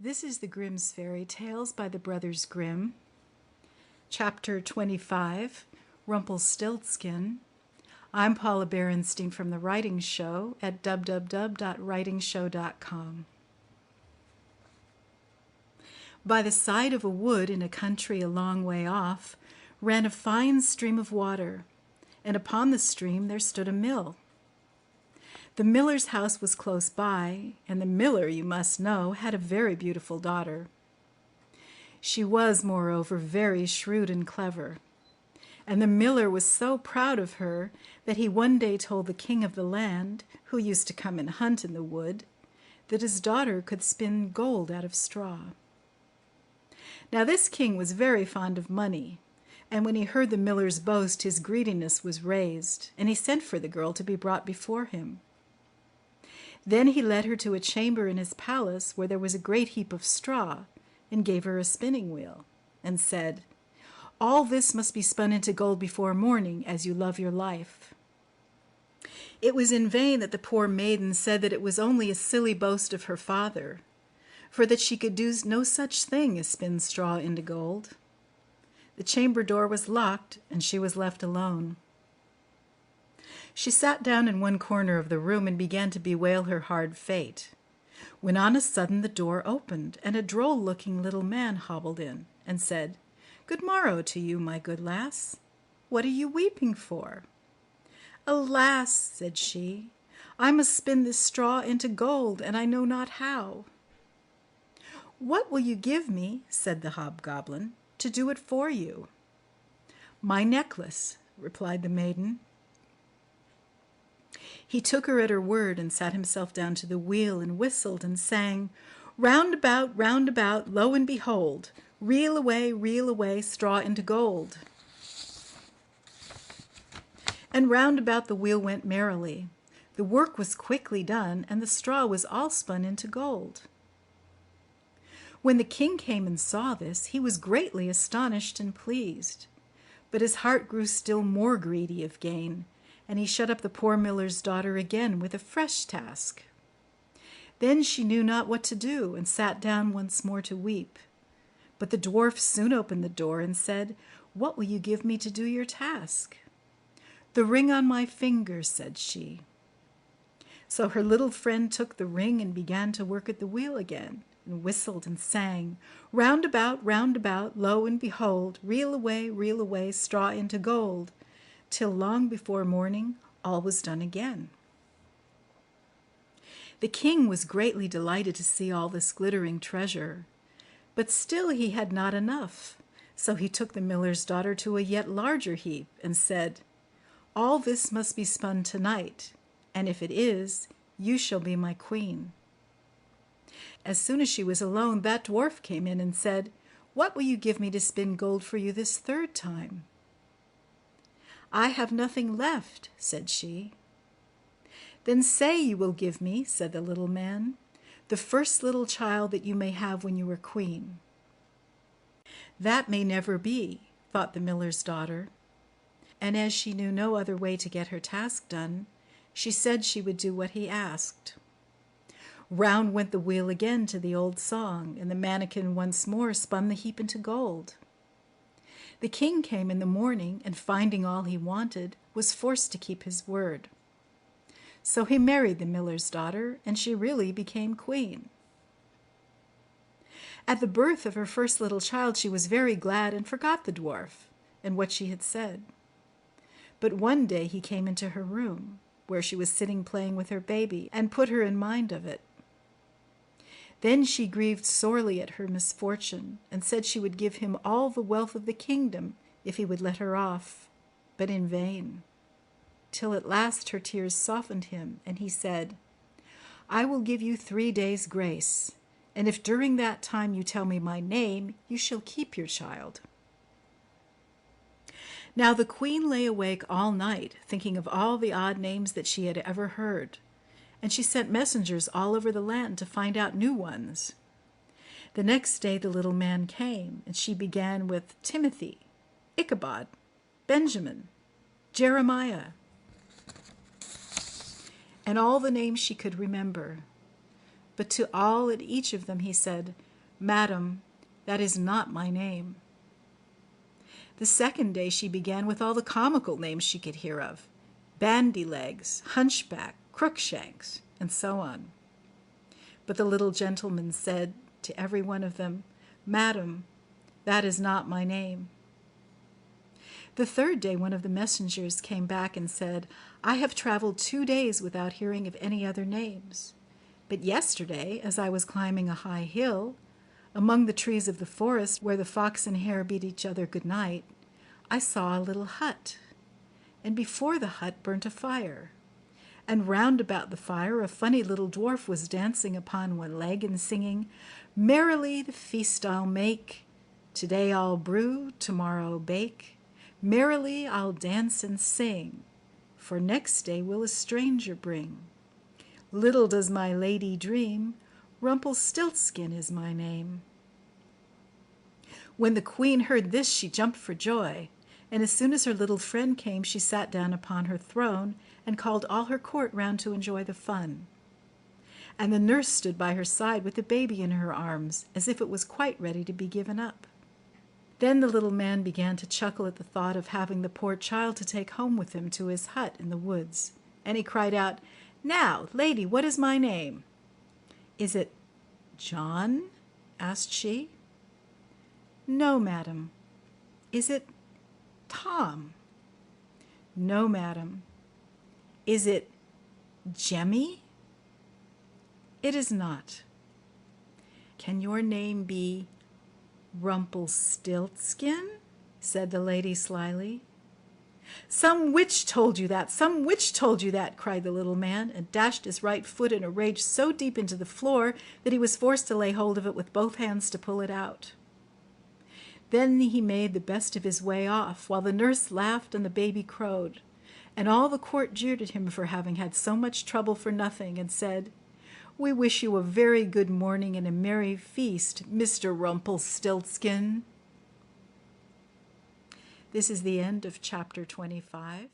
This is the Grimm's Fairy Tales by the Brothers Grimm. Chapter 25, Rumpelstiltskin. I'm Paula Berinstein from The Writing Show at www.writingshow.com. By the side of a wood in a country a long way off ran a fine stream of water, and upon the stream there stood a mill. The miller's house was close by, and the miller, you must know, had a very beautiful daughter. She was, moreover, very shrewd and clever, and the miller was so proud of her that he one day told the king of the land, who used to come and hunt in the wood, that his daughter could spin gold out of straw. Now this king was very fond of money, and when he heard the miller's boast, his greediness was raised, and he sent for the girl to be brought before him. Then he led her to a chamber in his palace where there was a great heap of straw, and gave her a spinning wheel, and said, "All this must be spun into gold before morning, as you love your life." It was in vain that the poor maiden said that it was only a silly boast of her father, for that she could do no such thing as spin straw into gold. The chamber door was locked, and she was left alone. She sat down in one corner of the room and began to bewail her hard fate, when on a sudden the door opened, and a droll-looking little man hobbled in, and said, "Good morrow to you, my good lass. What are you weeping for?" "Alas," said she, "I must spin this straw into gold, and I know not how." "What will you give me," said the hobgoblin, "to do it for you?" "My necklace," replied the maiden. He took her at her word, and sat himself down to the wheel, and whistled, and sang, round about, lo and behold, reel away, straw into gold." And round about the wheel went merrily. The work was quickly done, and the straw was all spun into gold. When the king came and saw this, he was greatly astonished and pleased, but his heart grew still more greedy of gain, and he shut up the poor miller's daughter again with a fresh task. Then she knew not what to do, and sat down once more to weep. But the dwarf soon opened the door and said, "What will you give me to do your task?" "The ring on my finger," said she. So her little friend took the ring and began to work at the wheel again, and whistled and sang, round about, lo and behold, reel away, straw into gold, till long before morning all was done again. The king was greatly delighted to see all this glittering treasure, but still he had not enough, so he took the miller's daughter to a yet larger heap, and said, "All this must be spun tonight, and if it is, you shall be my queen." As soon as she was alone, that dwarf came in and said, "What will you give me to spin gold for you this third time?" "I have nothing left," said she. "Then say you will give me," said the little man, "the first little child that you may have when you are queen." "That may never be," thought the miller's daughter, and as she knew no other way to get her task done, she said she would do what he asked. Round went the wheel again to the old song, and the manikin once more spun the heap into gold. The king came in the morning, and finding all he wanted, was forced to keep his word. So he married the miller's daughter, and she really became queen. At the birth of her first little child she was very glad, and forgot the dwarf and what she had said. But one day he came into her room, where she was sitting playing with her baby, and put her in mind of it. Then she grieved sorely at her misfortune, and said she would give him all the wealth of the kingdom if he would let her off, but in vain, till at last her tears softened him, and he said, "I will give you 3 days' grace, and if during that time you tell me my name, you shall keep your child." Now the queen lay awake all night, thinking of all the odd names that she had ever heard, and she sent messengers all over the land to find out new ones. The next day the little man came, and she began with Timothy, Ichabod, Benjamin, Jeremiah, and all the names she could remember. But to all and each of them he said, "Madam, that is not my name." The second day she began with all the comical names she could hear of: Bandy-legs, Hunchback, Crookshanks, and so on. But the little gentleman said to every one of them, "Madam, that is not my name." The third day one of the messengers came back and said, "I have traveled 2 days without hearing of any other names. But yesterday, as I was climbing a high hill, among the trees of the forest where the fox and hare bid each other good night, I saw a little hut, and before the hut burnt a fire, and round about the fire a funny little dwarf was dancing upon one leg and singing, 'Merrily the feast I'll make, today I'll brew, tomorrow bake, merrily I'll dance and sing, for next day will a stranger bring. Little does my lady dream, Rumpelstiltskin is my name.'" When the queen heard this, she jumped for joy, and as soon as her little friend came, she sat down upon her throne and called all her court round to enjoy the fun. And the nurse stood by her side with the baby in her arms, as if it was quite ready to be given up. Then the little man began to chuckle at the thought of having the poor child to take home with him to his hut in the woods, and he cried out, "Now, lady, what is my name?" "Is it John?" asked she. "No, madam." "Is it Tom?" "No, madam." "Is it Jemmy?" "It is not." "Can your name be Rumpelstiltskin?" said the lady slyly. "Some witch told you that! Some witch told you that!" cried the little man, and dashed his right foot in a rage so deep into the floor that he was forced to lay hold of it with both hands to pull it out. Then he made the best of his way off, while the nurse laughed and the baby crowed, and all the court jeered at him for having had so much trouble for nothing, and said, "We wish you a very good morning and a merry feast, Mr. Rumpelstiltskin." This is the end of chapter 25.